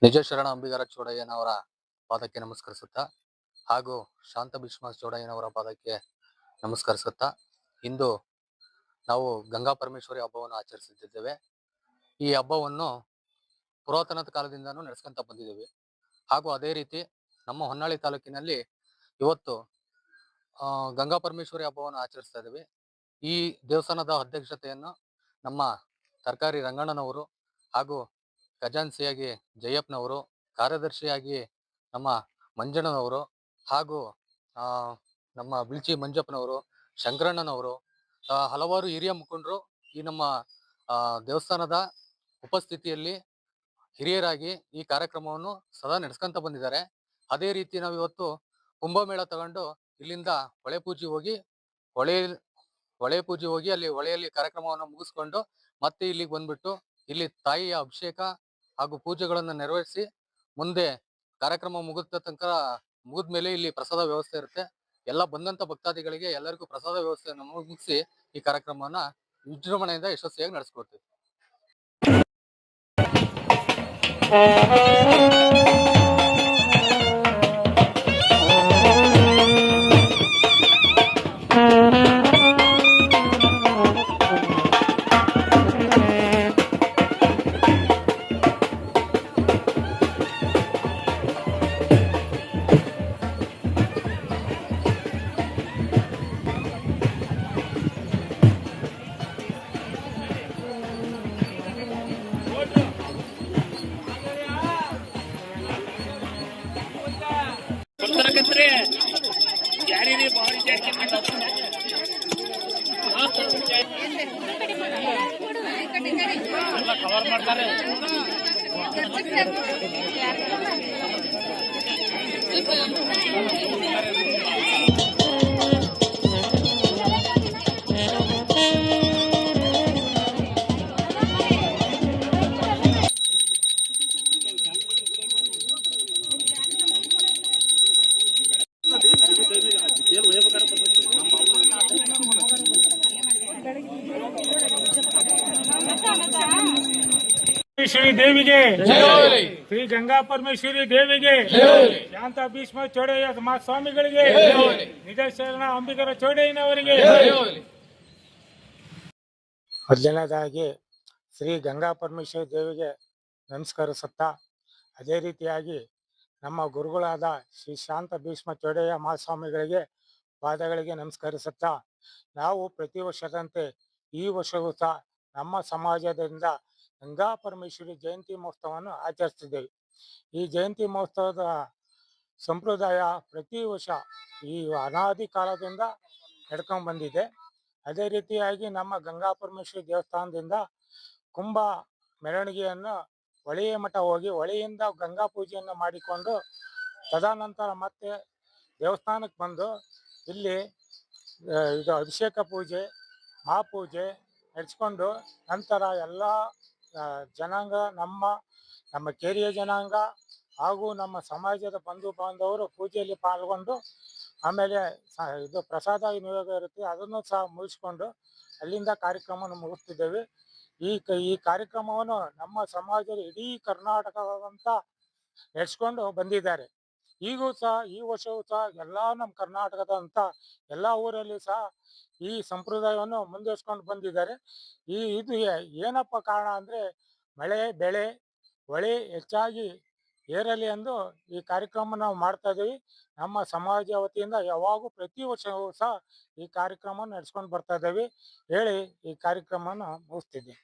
ನಿಜ ಶರಣ ಅಂಬಿಗರ ಚೋಡಯ್ಯನವರ ಪಾದಕ್ಕೆ ನಮಸ್ಕರಿಸುತ್ತಾ ಹಾಗೂ ಶಾಂತ ಭೀಷ್ಮ ಚೋಡಯ್ಯನವರ ಪಾದಕ್ಕೆ ನಮಸ್ಕರಿಸುತ್ತಾ ಇಂದು ನಾವು ಗಂಗಾ ಪರಮೇಶ್ವರಿ ಹಬ್ಬವನ್ನು ಆಚರಿಸುತ್ತಿದ್ದೇವೆ. ಈ ಹಬ್ಬವನ್ನು ಪುರಾತನ ಕಾಲದಿಂದನೂ ನಡೆಸ್ಕೊಂತ ಬಂದಿದ್ದೇವೆ. ಹಾಗೂ ಅದೇ ರೀತಿ ನಮ್ಮ ಹೊನ್ನಾಳಿ ತಾಲೂಕಿನಲ್ಲಿ ಇವತ್ತು ಗಂಗಾ ಪರಮೇಶ್ವರಿ ಹಬ್ಬವನ್ನು ಆಚರಿಸ್ತಾ ಇದ್ದೇವೆ. ಈ ದೇವಸ್ಥಾನದ ಅಧ್ಯಕ್ಷತೆಯನ್ನು ನಮ್ಮ ತರಕಾರಿ ರಂಗಣ್ಣನವರು ಹಾಗೂ ಖಜಾನ್ಸಿಯಾಗಿ ಜಯಪ್ಪನವರು, ಕಾರ್ಯದರ್ಶಿಯಾಗಿ ನಮ್ಮ ಮಂಜಣ್ಣನವರು ಹಾಗೂ ನಮ್ಮ ಬಿಳ್ಚಿ ಮಂಜಪ್ಪನವರು, ಶಂಕರಣ್ಣನವರು, ಹಲವಾರು ಹಿರಿಯ ಮುಖಂಡರು ಈ ನಮ್ಮ ದೇವಸ್ಥಾನದ ಉಪಸ್ಥಿತಿಯಲ್ಲಿ ಹಿರಿಯರಾಗಿ ಈ ಕಾರ್ಯಕ್ರಮವನ್ನು ಸದಾ ನಡೆಸ್ಕೊಂತ ಬಂದಿದ್ದಾರೆ. ಅದೇ ರೀತಿ ನಾವು ಇವತ್ತು ಕುಂಭಮೇಳ ತಗೊಂಡು ಇಲ್ಲಿಂದ ಹೊಳೆ ಪೂಜೆ ಹೋಗಿ ಅಲ್ಲಿ ಹೊಳೆಯಲ್ಲಿ ಕಾರ್ಯಕ್ರಮವನ್ನು ಮುಗಿಸ್ಕೊಂಡು ಮತ್ತೆ ಇಲ್ಲಿಗೆ ಬಂದ್ಬಿಟ್ಟು ಇಲ್ಲಿ ತಾಯಿಯ ಅಭಿಷೇಕ ಹಾಗೂ ಪೂಜೆಗಳನ್ನು ನೆರವೇರಿಸಿ ಮುಂದೆ ಕಾರ್ಯಕ್ರಮ ಮುಗಿದ್ಮೇಲೆ ಇಲ್ಲಿ ಪ್ರಸಾದ ವ್ಯವಸ್ಥೆ ಇರುತ್ತೆ. ಎಲ್ಲ ಬಂದಂತ ಭಕ್ತಾದಿಗಳಿಗೆ ಎಲ್ಲರಿಗೂ ಪ್ರಸಾದ ವ್ಯವಸ್ಥೆಯನ್ನು ಮುಗಿಸಿ ಈ ಕಾರ್ಯಕ್ರಮವನ್ನ ವಿಜೃಂಭಣೆಯಿಂದ ಯಶಸ್ವಿಯಾಗಿ ನಡೆಸ್ಕೊಡ್ತೀವಿ. ಕವರ್ ಮಾಡ್ತಾರೆ. परमेश्वरी देवी के श्री गंगा परमेश्वरी देवी के शांत भीष्म चोड़ಯ್ಯ ಸ್ವಾಮಿಗಳಿಗೆ ನಿಜ ಶರಣ ಅಂಬಿಗರ ಚೋಡಯ್ಯನವರಿಗೆ. ಮೊದಲನೇದಾಗಿ ಶ್ರೀ ಗಂಗಾ ಪರಮೇಶ್ವರಿ ದೇವಿಗೆ ನಮಸ್ಕರಿಸುತ್ತಾ, ಅದೇ ರೀತಿಯಾಗಿ ನಮ್ಮ ಗುರುಗಳಾದ ಶ್ರೀ ಶಾಂತ ಭೀಷ್ಮ ಚೋಡಯ್ಯ ಮಹಾಸ್ವಾಮಿಗಳಿಗೆ ಪಾದಗಳಿಗೆ ನಮಸ್ಕರಿಸುತ್ತಾ, ನಾವು ಪ್ರತಿ ವರ್ಷದಂತೆ ಈ ವರ್ಷವೂ ಸಹ ನಮ್ಮ ಸಮಾಜದಿಂದ ಗಂಗಾ ಪರಮೇಶ್ವರಿ ಜಯಂತಿ ಮಹೋತ್ಸವವನ್ನು ಆಚರಿಸ್ತಿದ್ದೇವೆ. ಈ ಜಯಂತಿ ಮಹೋತ್ಸವದ ಸಂಪ್ರದಾಯ ಪ್ರತಿ ವರ್ಷ ಈ ಅನಾದಿ ಕಾಲದಿಂದ ನಡ್ಕೊಂಡು ಬಂದಿದೆ. ಅದೇ ರೀತಿಯಾಗಿ ನಮ್ಮ ಗಂಗಾ ಪರಮೇಶ್ವರಿ ದೇವಸ್ಥಾನದಿಂದ ಕುಂಭ ಮೆರವಣಿಗೆಯನ್ನು ಹೊಳೆಯ ಮಠ ಹೋಗಿ ಹೊಳೆಯಿಂದ ಗಂಗಾ ಪೂಜೆಯನ್ನು ಮಾಡಿಕೊಂಡು ತದನಂತರ ಮತ್ತೆ ದೇವಸ್ಥಾನಕ್ಕೆ ಬಂದು ಇಲ್ಲಿ ಇದು ಅಭಿಷೇಕ ಪೂಜೆ, ಮಹಾಪೂಜೆ ನಡೆಸ್ಕೊಂಡು ನಂತರ ಎಲ್ಲ ಜನಾಂಗ ನಮ್ಮ ಕೇರಿಯ ಜನಾಂಗ ಹಾಗೂ ನಮ್ಮ ಸಮಾಜದ ಬಂಧು ಬಾಂಧವರು ಪೂಜೆಯಲ್ಲಿ ಪಾಲ್ಗೊಂಡು ಆಮೇಲೆ ಇದು ಪ್ರಸಾದ ನಿಯೋಗ ಇರುತ್ತೆ, ಅದನ್ನು ಸಹ ಮುಗಿಸ್ಕೊಂಡು ಅಲ್ಲಿಂದ ಕಾರ್ಯಕ್ರಮವನ್ನು ಮುಗಿಸ್ತಿದ್ದೇವೆ. ಈ ಕಾರ್ಯಕ್ರಮವನ್ನು ನಮ್ಮ ಸಮಾಜದ ಇಡೀ ಕರ್ನಾಟಕದಂತ ನಡೆಸ್ಕೊಂಡು ಬಂದಿದ್ದಾರೆ. ಈಗೂ ಸಹ ಈ ವರ್ಷವೂ ಸಹ ಎಲ್ಲ ನಮ್ಮ ಕರ್ನಾಟಕದಂತ ಎಲ್ಲ ಊರಲ್ಲಿ ಸಹ ಈ ಸಂಪ್ರದಾಯವನ್ನು ಮುಂದುವರಿಸ್ಕೊಂಡು ಬಂದಿದ್ದಾರೆ. ಇದು ಏನಪ್ಪ ಕಾರಣ ಅಂದರೆ ಮಳೆ ಬೆಳೆ ಹೊಳೆ ಹೆಚ್ಚಾಗಿ ಏರಲಿ ಎಂದು ಈ ಕಾರ್ಯಕ್ರಮ ನಾವು ಮಾಡ್ತಾ ಇದ್ದೀವಿ. ನಮ್ಮ ಸಮಾಜ ವತಿಯಿಂದ ಯಾವಾಗೂ ಪ್ರತಿ ವರ್ಷವೂ ಸಹ ಈ ಕಾರ್ಯಕ್ರಮವನ್ನು ನಡೆಸ್ಕೊಂಡು ಬರ್ತಾ ಇದ್ದೀವಿ ಹೇಳಿ ಈ ಕಾರ್ಯಕ್ರಮವನ್ನು ಮುಗಿಸ್ತಿದ್ದೀವಿ.